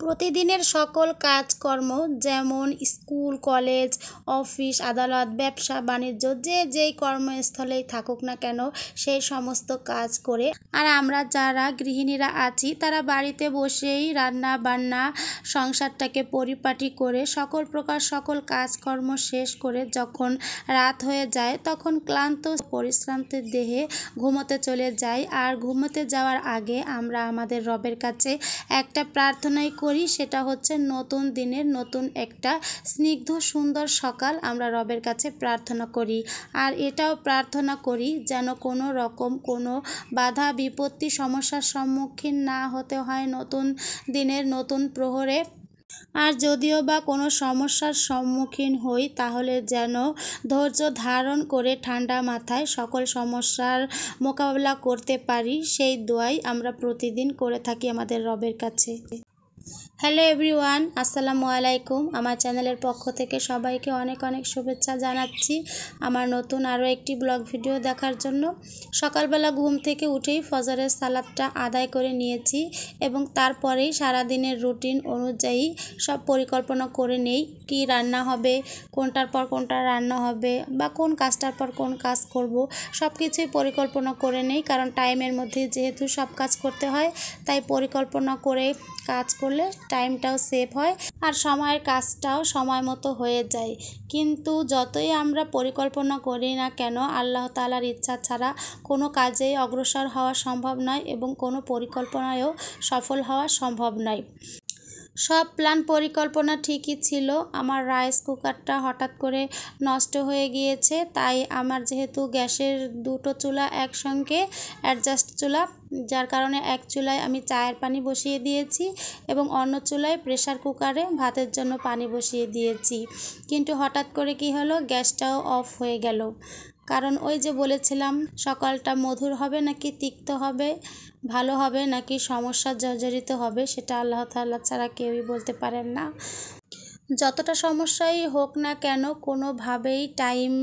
প্রতিদিনের সকল কাজকর্ম যেমন স্কুল, কলেজ, অফিস, আদালত, ব্যবসা বাণিজ্য যে যেই কর্মস্থলেই থাকুক না কেন সেই সমস্ত কাজ করে আর আমরা যারা গৃহিণীরা আছি তারা বাড়িতে বসেই রান্না বান্না সংসারটাকে পরিপাটি করে সকল কাজকর্ম শেষ করে যখন রাত হয়ে যায় তখন ক্লান্ত পরিশ্রান্ত দেহে ঘুমোতে চলে যাই। আর ঘুমোতে যাওয়ার আগে আমরা আমাদের রবের কাছে একটা প্রার্থনাই করি, সেটা হচ্ছে নতুন দিনের নতুন একটা স্নিগ্ধ সুন্দর সকাল আমরা রবের কাছে প্রার্থনা করি। আর এটাও প্রার্থনা করি যেন কোনো রকম কোনো বাধা বিপত্তি সমস্যার সম্মুখীন না হতে হয় নতুন দিনের নতুন প্রহরে। আর যদিও বা কোনো সমস্যার সম্মুখীন হই তাহলে যেন ধৈর্য ধারণ করে ঠান্ডা মাথায় সকল সমস্যার মোকাবেলা করতে পারি, সেই দোয়াই আমরা প্রতিদিন করে থাকি আমাদের রবের কাছে। হ্যালো এভরিওয়ান, আসসালামু আলাইকুম। আমার চ্যানেলের পক্ষ থেকে সবাইকে অনেক অনেক শুভেচ্ছা জানাচ্ছি আমার নতুন আরও একটি ব্লগ ভিডিও দেখার জন্য। সকালবেলা ঘুম থেকে উঠেই ফজরের সালাতটা আদায় করে নিয়েছি এবং তারপরেই সারাদিনের রুটিন অনুযায়ী সব পরিকল্পনা করে নেই, কি রান্না হবে, কোনটার পর কোনটা রান্না হবে বা কোন কাজটার পর কোন কাজ করব, সব কিছুই পরিকল্পনা করে নেই। কারণ টাইমের মধ্যে যেহেতু সব কাজ করতে হয় তাই পরিকল্পনা করে কাজ করলে টাইমটাও সেভ হয় আর সময়ের কাজটাও সময় মতো হয়ে যায়। কিন্তু যতই আমরা পরিকল্পনা করি না কেন আল্লাহ তাআলার ইচ্ছা ছাড়া কোনো কাজেই অগ্রসর হওয়া সম্ভব নয় এবং কোনো পরিকল্পনায়ও সফল হওয়া সম্ভব নয়। সব প্ল্যান পরিকল্পনা ঠিকই ছিল, আমার রাইস কুকারটা হঠাৎ করে নষ্ট হয়ে গিয়েছে। তাই আমার যেহেতু গ্যাসের দুটো চুলা একসঙ্গে অ্যাডজাস্ট চুলা, যার কারণে এক চুলায় আমি চায়ের পানি বসিয়ে দিয়েছি এবং অন্য চুলায় প্রেসার কুকারে ভাতের জন্য পানি বসিয়ে দিয়েছি। কিন্তু হঠাৎ করে কি হলো, গ্যাসটাও অফ হয়ে গেল। কারণ ওই যে বলেছিলাম সকালটা মধুর হবে নাকি তিক্ত হবে, ভালো হবে নাকি সমস্যার জর্জরিত হবে, সেটা আল্লাহ তাআলা ছাড়া কেউই বলতে পারেন না। যতটা সমস্যাই হোক না কেন কোনোভাবেই টাইম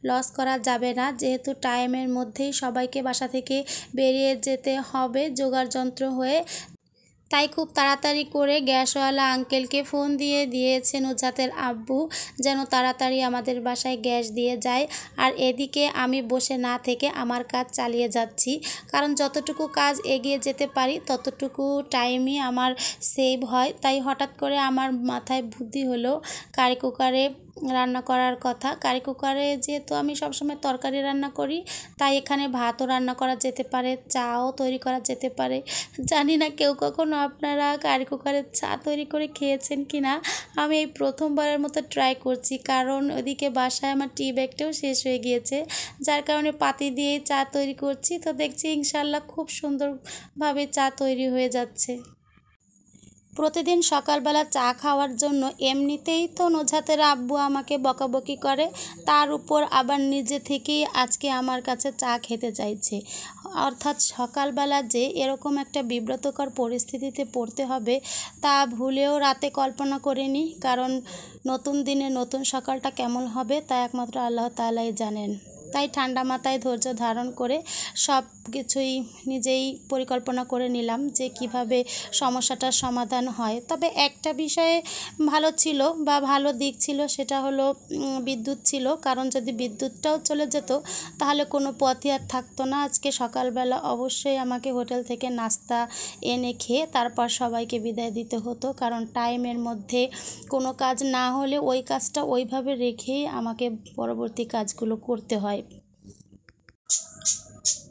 লস করা যাবে না, যেহেতু টাইমের মধ্যেই সবাইকে বাসা থেকে বেরিয়ে যেতে হবে জোগাড় যন্ত্র হয়ে। তাই খুব তাড়াতাড়ি করে গ্যাসওয়ালা আঙ্কেলকে ফোন দিয়েছে নুজাতের আব্বু যেন তাড়াতাড়ি আমাদের বাসায় গ্যাস দিয়ে যায়। আর এদিকে আমি বসে না থেকে আমার কাজ চালিয়ে যাচ্ছি, কারণ যতটুকু কাজ এগিয়ে যেতে পারি ততটুকু টাইমই আমার সেভ হয়। তাই হঠাৎ করে আমার মাথায় বুদ্ধি হলো কারি কুকারে রান্না করার কথা। কারি কুকারে যেহেতু আমি সবসময় তরকারি রান্না করি তাই এখানে ভাতও রান্না করা যেতে পারে, চাও তৈরি করা যেতে পারে। জানি না কেউ কখনো আপনারা কারি কুকারে চা তৈরি করে খেয়েছেন কি না, আমি এই প্রথমবারের মতো ট্রাই করছি। কারণ ওদিকে বাসায় আমার টি ব্যাগটাও শেষ হয়ে গিয়েছে, যার কারণে পাতি দিয়েই চা তৈরি করছি। তো দেখছি ইনশাল্লাহ খুব সুন্দরভাবে চা তৈরি হয়ে যাচ্ছে। প্রতিদিন সকালবেলা চা খাওয়ার জন্য এমনিতেই তো নুজাতের আব্বু আমাকে বকাবকি করে, তার উপর আবার নিজে থেকেই আজকে আমার কাছে চা খেতে চাইছে। অর্থাৎ সকালবেলা যে এরকম একটা বিব্রতকর পরিস্থিতিতে পড়তে হবে তা ভুলেও রাতে কল্পনা করিনি। কারণ নতুন দিনে নতুন সকালটা কেমন হবে তা একমাত্র আল্লাহ তাআলাই জানেন। তাই ঠান্ডা মাথায় ধৈর্য ধারণ করে সব কিছুই নিজেই পরিকল্পনা করে নিলাম যে কিভাবে সমস্যাটার সমাধান হয়। তবে একটা বিষয়ে ভালো ছিল বা ভালো দিক ছিল, সেটা হলো বিদ্যুৎ ছিল। কারণ যদি বিদ্যুৎটাও চলে যেত তাহলে কোনো পথই আর থাকতো না। আজকে সকালবেলা অবশ্যই আমাকে হোটেল থেকে নাস্তা এনে খেয়ে তারপর সবাইকে বিদায় দিতে হতো, কারণ টাইমের মধ্যে কোনো কাজ না হলে ওই কাজটা ওইভাবে রেখেই আমাকে পরবর্তী কাজগুলো করতে হয়।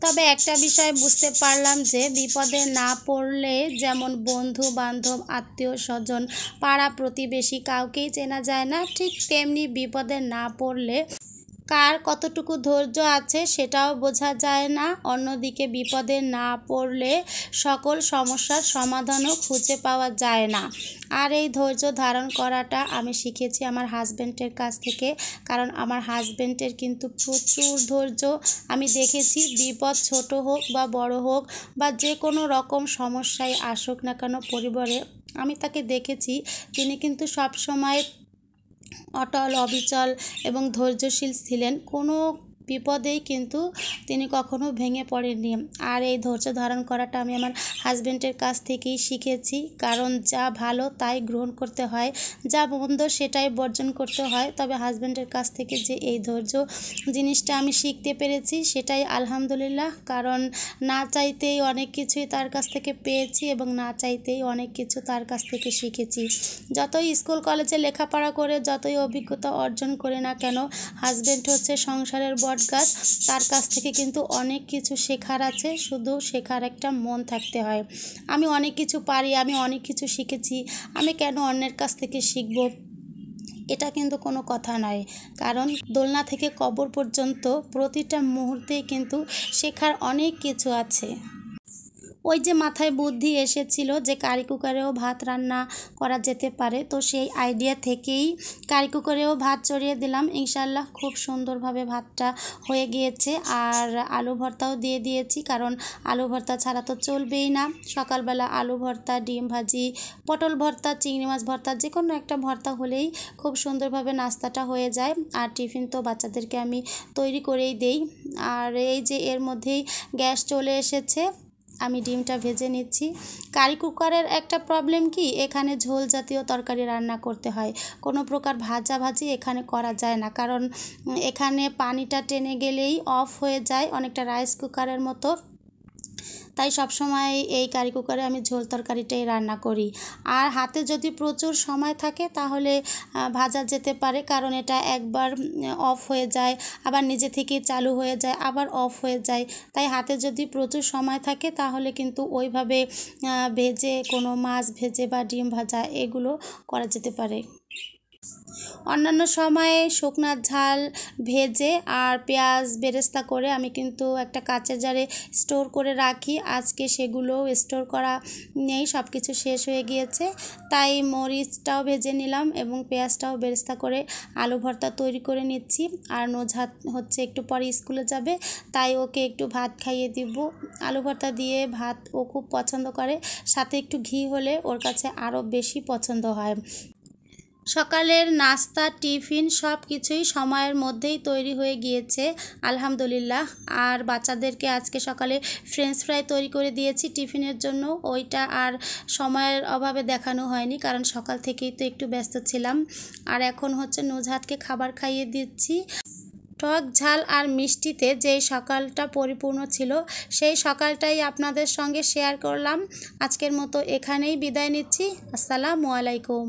তবে একটা বিষয় বুঝতে পারলাম যে বিপদে না পড়লে যেমন বন্ধু বান্ধব আত্মীয় স্বজন পাড়া প্রতিবেশী কাউকেই চেনা যায় না, ঠিক তেমনি বিপদে না পড়লে কার কতটুকু ধৈর্য আছে সেটাও বোঝা যায় না। অন্যদিকে বিপদে না পড়লে সকল সমস্যার সমাধানও খুঁজে পাওয়া যায় না। আর এই ধৈর্য ধারণ করাটা আমি শিখেছি আমার হাজব্যান্ডের কাছ থেকে, কারণ আমার হাজব্যান্ডের কিন্তু প্রচুর ধৈর্য। আমি দেখেছি বিপদ ছোট হোক বা বড় হোক বা যে কোনো রকম সমস্যায় আসুক না কেন পরিবারে, আমি তাকে দেখেছি তিনি কিন্তু সব সময় অটল অবিচল এবং ধৈর্যশীল ছিলেন। কোনো বিপদেই কিন্তু তিনি কখনো ভেঙে পড়েননি। আর এই ধৈর্য ধারণ করাটা আমি আমার হাজব্যান্ডের কাছ থেকেই শিখেছি, কারণ যা ভালো তাই গ্রহণ করতে হয়, যা মন্দ সেটাই বর্জন করতে হয়। তবে হাজব্যান্ডের কাছ থেকে যে এই ধৈর্য জিনিসটা আমি শিখতে পেরেছি সেটাই আলহামদুলিল্লাহ, কারণ না চাইতেই অনেক কিছুই তার কাছ থেকে পেয়েছি এবং না চাইতেই অনেক কিছু তার কাছ থেকে শিখেছি। যতই স্কুল কলেজে লেখাপড়া করে যতই অভিজ্ঞতা অর্জন করে না কেন, হাজব্যান্ড হচ্ছে সংসারের বটগাছ, তার কাছ থেকে কিন্তু অনেক কিছু শেখার আছে, শুধু শেখার একটা মন থাকতে হয়। আমি অনেক কিছু পারি, আমি অনেক কিছু শিখেছি, আমি কেন অন্যের কাছ থেকে শিখব, এটা কিন্তু কোনো কথা নয়। কারণ দোলনা থেকে কবর পর্যন্ত প্রতিটা মুহূর্তেই কিন্তু শেখার অনেক কিছু আছে। ওই যে মাথায় বুদ্ধি এসেছিল যে কারি কুকারেও ভাত রান্না করা যেতে পারে, তো সেই আইডিয়া থেকেই কারি কুকারেও ভাত চড়িয়ে দিলাম। ইনশাআল্লাহ খুব সুন্দরভাবে ভাতটা হয়ে গিয়েছে। আর আলু ভর্তাও দিয়ে দিয়েছি, কারণ আলু ভর্তা ছাড়া তো চলবেই না। সকালবেলা আলু ভর্তা, ডিম ভাজি, পটল ভর্তা, চিংড়ি মাছ ভর্তা, যে কোনো একটা ভর্তা হলেই খুব সুন্দরভাবে নাস্তাটা হয়ে যায়। আর টিফিন তো বাচ্চাদেরকে আমি তৈরি করেই দেই। আর এই যে এর মধ্যেই গ্যাস চলে এসেছে, আমি ডিমটা ভেজে নিচ্ছি। কারি কুকারের একটা প্রবলেম কি, এখানে ঝোল জাতীয় তরকারি রান্না করতে হয়, কোনো প্রকার ভাজাভাজি এখানে করা যায় না, কারণ এখানে পানিটা টেনে গেলেই অফ হয়ে যায়, অনেকটা রাইস কুকারের মতো। তাই সবসময় এই কারি কুকারে আমি ঝোল তরকারিটাই রান্না করি। আর হাতে যদি প্রচুর সময় থাকে তাহলে ভাজা যেতে পারে, কারণ এটা একবার অফ হয়ে যায়, আবার নিজে থেকেই চালু হয়ে যায়, আবার অফ হয়ে যায়। তাই হাতে যদি প্রচুর সময় থাকে তাহলে কিন্তু ওইভাবে ভেজে, কোনো মাছ ভেজে বা ডিম ভাজা এগুলো করা যেতে পারে। অন্যান্য সময়ে শুকনা ঝাল ভেজে আর পেঁয়াজ বেরেস্তা করে আমি কিন্তু একটা কাঁচের জারে স্টোর করে রাখি। আজকে সেগুলো স্টোর করা নেই, সব কিছু শেষ হয়ে গিয়েছে। তাই মরিচটাও ভেজে নিলাম এবং পেঁয়াজটাও বেরেস্তা করে আলু ভর্তা তৈরি করে নিচ্ছি। আর নূরজাত হচ্ছে একটু পরে স্কুলে যাবে, তাই ওকে একটু ভাত খাইয়ে দিব। আলু ভর্তা দিয়ে ভাত ও খুব পছন্দ করে, সাথে একটু ঘি হলে ওর কাছে আরও বেশি পছন্দ হয়। সকালের নাস্তা, টিফিন সব কিছুই সময়ের মধ্যেই তৈরি হয়ে গিয়েছে আলহামদুলিল্লাহ। আর বাচ্চাদেরকে আজকে সকালে ফ্রেঞ্চ ফ্রাই তৈরি করে দিয়েছি টিফিনের জন্য, ওইটা আর সময়ের অভাবে দেখানো হয়নি, কারণ সকাল থেকেই তো একটু ব্যস্ত ছিলাম। আর এখন হচ্ছে নূরজাতকে খাবার খাইয়ে দিচ্ছি। টক ঝাল আর মিষ্টিতে যেই সকালটা পরিপূর্ণ ছিল, সেই সকালটাই আপনাদের সঙ্গে শেয়ার করলাম। আজকের মতো এখানেই বিদায় নিচ্ছি। আসসালামু আলাইকুম।